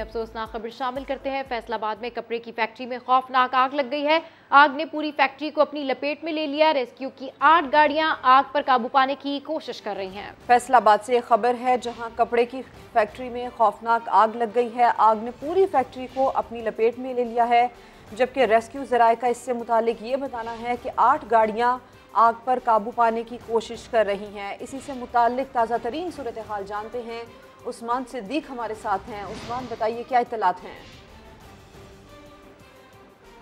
अफसोसनाक खबर शामिल करते हैं। फैसलाबाद में कपड़े की फैक्ट्री में खौफनाक आग लग गई है। आग ने पूरी फैक्ट्री को अपनी लपेट में ले लिया। रेस्क्यू की 8 गाड़ियां आग पर काबू पाने की कोशिश कर रही हैं। फैसलाबाद से खबर है, जहां कपड़े की फैक्ट्री में खौफनाक आग लग गई है। आग ने पूरी फैक्ट्री को अपनी लपेट में ले लिया है, जबकि रेस्क्यू ज़राए का इससे मुतालिक ये बताना है कि 8 गाड़ियां आग पर काबू पाने की कोशिश कर रही हैं। इसी से मुताल्लिक ताज़ा तरीन सूरत हाल जानते हैं। उस्मान सिद्दीक हमारे साथ हैं। उस्मान, बताइए क्या इत्तलात हैं?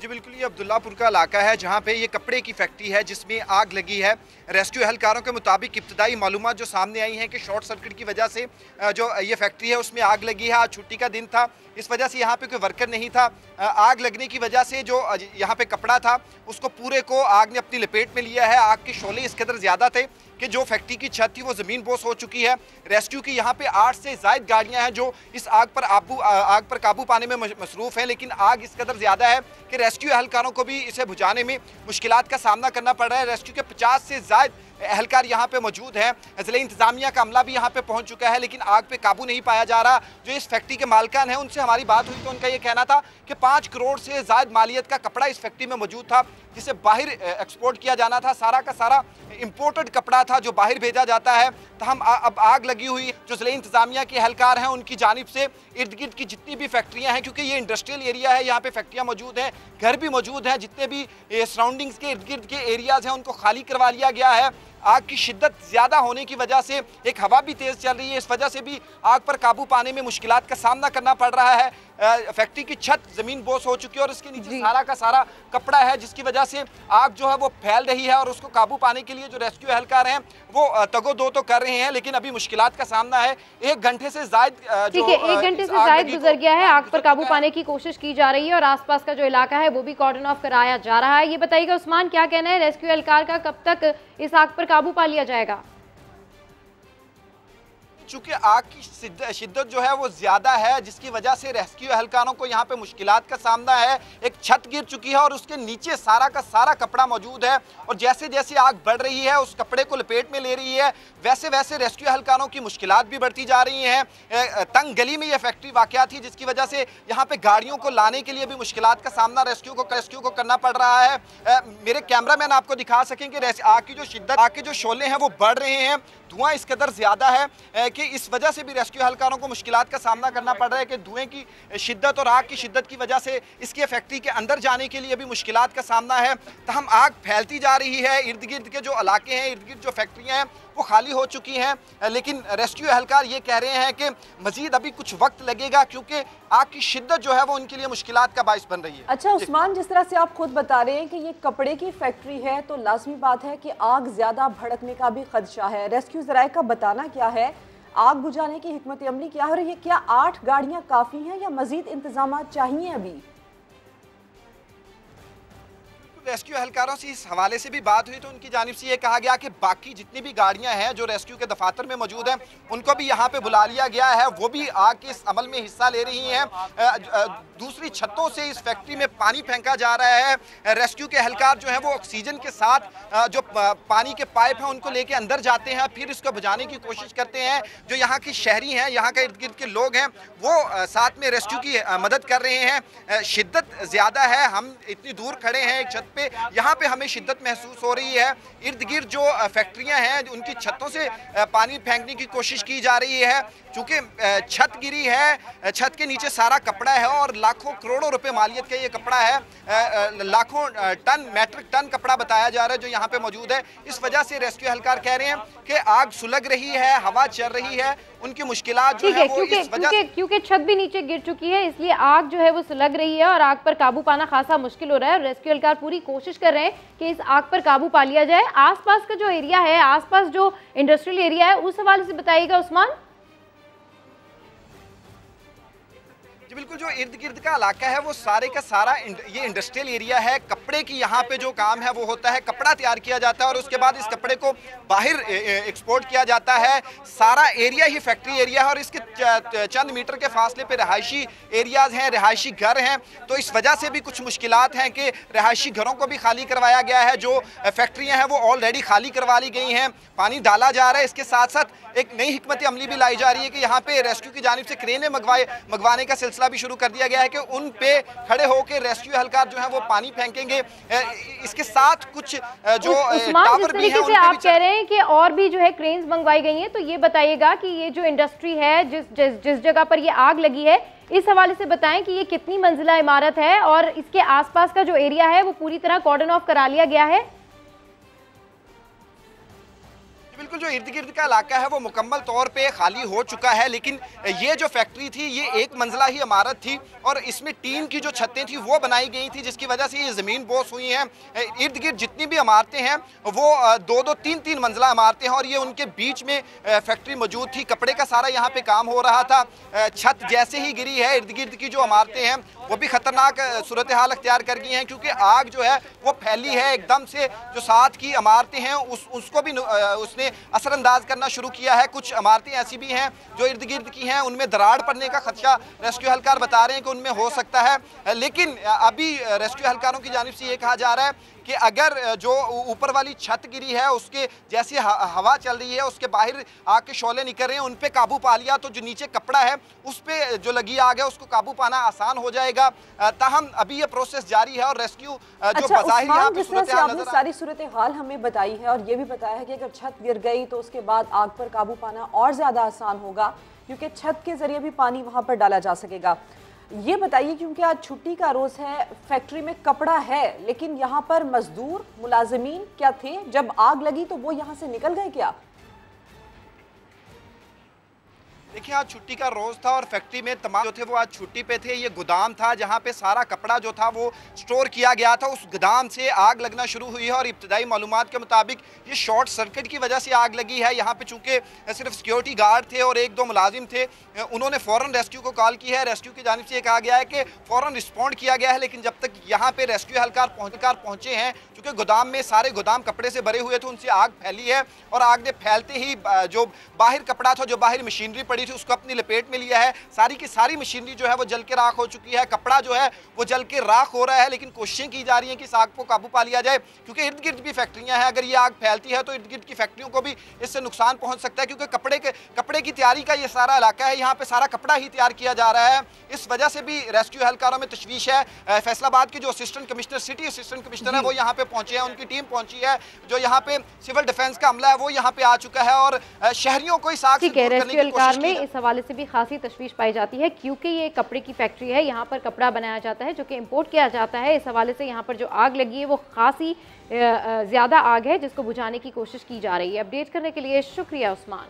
जी बिल्कुल, ये अब्दुल्लापुर का इलाका है जहाँ पे ये कपड़े की फैक्ट्री है जिसमें आग लगी है। रेस्क्यू एहलकारों के मुताबिक इब्तदाई मालूमात जो सामने आई हैं कि शॉर्ट सर्किट की वजह से जो ये फैक्ट्री है उसमें आग लगी है। आज छुट्टी का दिन था, इस वजह से यहाँ पे कोई वर्कर नहीं था। आग लगने की वजह से जो यहाँ पे कपड़ा था उसको पूरे को आग ने अपनी लपेट में लिया है। आग के शोले इस कदर ज़्यादा थे कि जो फैक्ट्री की छत थी वो ज़मीन बोस हो चुकी है। रेस्क्यू की यहाँ पे 8 से ज़ायद गाड़ियाँ हैं जो इस आग पर काबू पाने में मसरूफ़ हैं, लेकिन आग इस कदर ज़्यादा है कि रेस्क्यू एहलकारों को भी इसे बुझाने में मुश्किलात का सामना करना पड़ रहा है। रेस्क्यू के 50 से ज़ायद एहलकार यहाँ पे मौजूद हैं। ज़िले इंतज़ामिया का अमला भी यहाँ पे पहुँच चुका है, लेकिन आग पे काबू नहीं पाया जा रहा। जो इस फैक्ट्री के मालिकान हैं उनसे हमारी बात हुई तो उनका ये कहना था कि 5 करोड़ से ज़ायद मालियत का कपड़ा इस फैक्ट्री में मौजूद था, जिसे बाहर एक्सपोर्ट किया जाना था। सारा का सारा इम्पोर्टेड कपड़ा था जो बाहर भेजा जाता है। तहम अब आग लगी हुई जो ज़िले इंतज़ामिया के एहलकार हैं उनकी जानिब से इर्द गिर्द की जितनी भी फैक्ट्रियाँ हैं, क्योंकि ये इंडस्ट्रियल एरिया है, यहाँ पे फैक्ट्रियाँ मौजूद हैं, घर भी मौजूद हैं, जितने भी सराउंडिंग्स के इर्द गिर्द के एरियाज़ हैं उनको खाली करवा लिया गया है। आग की शिद्दत ज़्यादा होने की वजह से एक हवा भी तेज़ चल रही है, इस वजह से भी आग पर काबू पाने में मुश्किलात का सामना करना पड़ रहा है। फैक्ट्री की छत ज़मीन बोस हो चुकी है और इसके नीचे सारा का सारा कपड़ा है, जिसकी वजह से आग जो है वो फैल रही है। और उसको काबू पाने के लिए जो रेस्क्यू एहलकार हैं वो तगो दो तो कर रहे हैं, लेकिन अभी मुश्किलात का सामना है। 1 घंटे से ज़ायद गुजर गया है। आग पर काबू पाने की कोशिश की जा रही है और आसपास का जो इलाका है वो भी कॉर्डन ऑफ कराया जा रहा है। ये बताइएगा उस्मान, क्या कहना है रेस्क्यू एहलकार का, कब तक इस आग पर काबू पा लिया जाएगा? चूँकि आग की शिद्दत जो है वो ज़्यादा है, जिसकी वजह से रेस्क्यू एहलकारों को यहाँ पे मुश्किलात का सामना है। एक छत गिर चुकी है और उसके नीचे सारा का सारा कपड़ा मौजूद है, और जैसे जैसे आग बढ़ रही है उस कपड़े को लपेट में ले रही है, वैसे वैसे रेस्क्यू एहलकारों की मुश्किलात भी बढ़ती जा रही हैं। तंग गली में यह फैक्ट्री वाक़या थी, जिसकी वजह से यहाँ पे गाड़ियों को लाने के लिए भी मुश्किलात का सामना रेस्क्यू को करना पड़ रहा है। मेरे कैमरा मैन आपको दिखा सकेंगे आग की जो शिद्दत, आग के जो शोले हैं वो बढ़ रहे हैं, धुआं इस कदर ज़्यादा है कि इस वजह से भी रेस्क्यू एहलकारों को मुश्किलात का सामना करना पड़ रहा है कि धुएं की शिद्दत और आग की शिद्दत की वजह से इसके फैक्ट्री के अंदर जाने के लिए भी मुश्किलात का सामना है। तहम आग फैलती जा रही है, इर्द गिर्द के जो इलाके हैं, इर्द गिर्द जो फैक्ट्रियाँ हैं वो खाली हो चुकी हैं, लेकिन रेस्क्यू एहलकार ये कह रहे हैं कि मजीद अभी कुछ वक्त लगेगा, क्योंकि आग की शिद्दत जो है वो उनके लिए मुश्किलात का बाइस बन रही है। अच्छा उस्मान, जिस तरह से आप खुद बता रहे हैं कि ये कपड़े की फैक्ट्री है, तो लाजमी बात है कि आग ज़्यादा भड़कने का भी खदशा है। रेस्क्यू ज़राए का बताना क्या है, आग बुझाने की हिकमत अमली क्या है, और ये क्या 8 गाड़ियाँ काफ़ी हैं या मज़ीद इंतजाम चाहिए अभी? रेस्क्यू एहलकारों से इस हवाले से भी बात हुई तो उनकी जानिब से ये कहा गया कि बाकी जितनी भी गाड़ियां हैं जो रेस्क्यू के दफातर में मौजूद हैं उनको भी यहाँ पे बुला लिया गया है, वो भी आग के इस अमल में हिस्सा ले रही हैं। दूसरी छतों से इस फैक्ट्री में पानी फेंका जा रहा है। रेस्क्यू के एहलकार जो हैं वो ऑक्सीजन के साथ जो पानी के पाइप हैं उनको लेके अंदर जाते हैं, फिर इसको बुझाने की कोशिश करते हैं। जो यहाँ की शहरी हैं, यहाँ के इर्द गिर्द के लोग हैं, वो साथ में रेस्क्यू की मदद कर रहे हैं। शिद्दत ज़्यादा है, हम इतनी दूर खड़े हैं एक छत पे, यहाँ पे हमें शिद्दत महसूस हो रही है। इर्द गिर्द जो फैक्ट्रियाँ हैं उनकी छतों से पानी फेंकने की कोशिश की जा रही है, चूँकि छत गिरी है, छत के नीचे सारा कपड़ा है और लाखों करोड़ों रुपए मालियत का ये कपड़ा है। लाखों टन, मैट्रिक टन कपड़ा बताया जा रहा है जो यहाँ पे मौजूद है। इस वजह से रेस्क्यू एहलकार कह रहे हैं कि आग सुलग रही है, हवा चल रही है, उनकी मुश्किलात जो है वो इस वजह, क्योंकि छत भी नीचे गिर चुकी है, इसलिए आग जो है वो सुलग रही है और आग पर काबू पाना खासा मुश्किल हो रहा है। रेस्क्यू एहलकार पूरी कोशिश कर रहे हैं कि इस आग पर काबू पा लिया जाए। आसपास का जो एरिया है, आसपास जो इंडस्ट्रियल एरिया है, उस हवाले से बताइएगा उस्मान। जी बिल्कुल, जो इर्द गिर्द का इलाका है वो सारे का सारा ये इंडस्ट्रियल एरिया है। कपड़े की यहाँ पे जो काम है वो होता है, कपड़ा तैयार किया जाता है और उसके बाद इस कपड़े को बाहर एक्सपोर्ट किया जाता है। सारा एरिया ही फैक्ट्री एरिया है और इसके चंद मीटर के फासले पे रहायशी एरियाज़ हैं, रहायशी घर हैं। तो इस वजह से भी कुछ मुश्किलात हैं कि रहायशी घरों को भी खाली करवाया गया है। जो फैक्ट्रियाँ हैं वो ऑलरेडी खाली करवा ली गई हैं, पानी डाला जा रहा है। इसके साथ साथ एक नई हिकमत अमली भी लाई जा रही है कि यहाँ पे रेस्क्यू की जानिब से क्रेनें मंगवाने का सिलसिला फैसला भी शुरू कर दिया गया है कि उन पे खड़े होकर रेस्क्यू एहलकार जो है वो पानी फेंकेंगे। इसके साथ कुछ जो टावर भी हैं, आप कह रहे हैं कि और भी जो है क्रेन्स मंगवाई गई हैं, तो ये बताइएगा कि ये जो इंडस्ट्री है जिस जगह पर ये आग लगी है, इस हवाले से बताएं कि ये कितनी मंजिला इमारत है और इसके आसपास का जो एरिया है वो पूरी तरह कॉर्डन ऑफ करा लिया गया है। बिल्कुल, जो इर्द गिर्द का इलाका है वो मुकम्मल तौर पे खाली हो चुका है, लेकिन ये जो फैक्ट्री थी ये एक मंजिला ही इमारत थी और इसमें टीन की जो छतें थी वो बनाई गई थी, जिसकी वजह से ये ज़मीन बोस हुई हैं। इर्द गिर्द जितनी भी इमारतें हैं वो 2-2, 3-3 मंजिला इमारतें हैं और ये उनके बीच में फैक्ट्री मौजूद थी। कपड़े का सारा यहाँ पे काम हो रहा था। छत जैसे ही गिरी है, इर्द गिर्द की जो इमारतें हैं वो भी खतरनाक सूरत हाल अख्तियार कर गई हैं, क्योंकि आग जो है वो फैली है एकदम से। जो साथ की इमारतें हैं उसको भी उसने असरअंदाज करना शुरू किया है। कुछ इमारतें ऐसी भी हैं जो इर्द गिर्द की हैं, उनमें दरार पड़ने का खदशा रेस्क्यू एहलकार बता रहे हैं कि उनमें हो सकता है। लेकिन अभी रेस्क्यू एहलकारों की जानिब से ये कहा जा रहा है कि अगर जो ऊपर वाली छत गिरी है उसके जैसी हवा चल रही है, उसके बाहर आग के शोले निकल रहे हैं, उन पे काबू पा लिया तो जो नीचे कपड़ा है उस पे जो लगी आग है उसको काबू पाना आसान हो जाएगा। ताहम अभी ये प्रोसेस जारी है और रेस्क्यू जो बज़ाहिर यहाँ पे आपने सारी सूरत हाल हमें बताई है और ये भी बताया है कि अगर छत गिर गई तो उसके बाद आग पर काबू पाना और ज़्यादा आसान होगा, क्योंकि छत के जरिए भी पानी वहाँ पर डाला जा सकेगा। ये बताइए, क्योंकि आज छुट्टी का रोज़ है, फैक्ट्री में कपड़ा है, लेकिन यहाँ पर मजदूर मुलाजिमीन क्या थे? जब आग लगी तो वो यहाँ से निकल गए क्या? देखिए, आज छुट्टी का रोज़ था और फैक्ट्री में तमाम जो थे वो आज छुट्टी पे थे। ये गोदाम था जहाँ पे सारा कपड़ा जो था वो स्टोर किया गया था। उस गोदाम से आग लगना शुरू हुई है और इब्तदाई मालूमात के मुताबिक ये शॉर्ट सर्किट की वजह से आग लगी है। यहाँ पे चूँकि सिर्फ सिक्योरिटी गार्ड थे और 1-2 मुलाजिम थे, उन्होंने फ़ौरन रेस्क्यू को कॉल की है। रेस्क्यू की जानिब से ये कहा गया है कि फ़ौरन रिस्पॉन्ड किया गया है, लेकिन जब तक यहाँ पर रेस्क्यू एहलकार पहुँचे हैं, चूँकि गोदाम में सारे गोदाम कपड़े से भरे हुए थे, उनसे आग फैली है और आग ने फैलते ही जो बाहर कपड़ा था, जो बाहर मशीनरी पड़ी थी, उसको अपनी लपेट में लिया है। सारी की सारी मशीनरी जो है वो जल के राख हो चुकी है, कपड़ा जो है वो जल के राख हो रहा है, लेकिन कोशिशें की जा रही हैं कि इस आग को काबू पा लिया जाए, क्योंकि इर्द गिर्द भी फैक्ट्रियां हैं। अगर ये आग फैलती है तो इर्द गिर्द की फैक्ट्रियों को भी इससे नुकसान पहुंच सकता है, क्योंकि कपड़े की तैयारी का ये सारा इलाका है, यहाँ पे सारा कपड़ा ही तैयार किया जा रहा है। इस वजह से भी रेस्क्यू एहलकारों में तशवीश है। फैसलाबाद के जो assistant commissioner, city assistant commissioner है, वो यहाँ पे पहुंचे हैं, उनकी टीम पहुंची है। जो यहाँ पे सिविल डिफेंस का अमला है वो यहाँ पे आ चुका है और शहरियों को इस आग से दूर करने की कोशिश की है। इस हवाले से भी खासी तशवीश पाई जाती है, क्योंकि ये कपड़े की फैक्ट्री है, यहाँ पर कपड़ा बनाया जाता है जो कि इंपोर्ट किया जाता है। इस हवाले से यहाँ पर जो आग लगी है वो खासी ज़्यादा आग है जिसको बुझाने की कोशिश की जा रही है। अपडेट करने के लिए शुक्रिया उस्मान।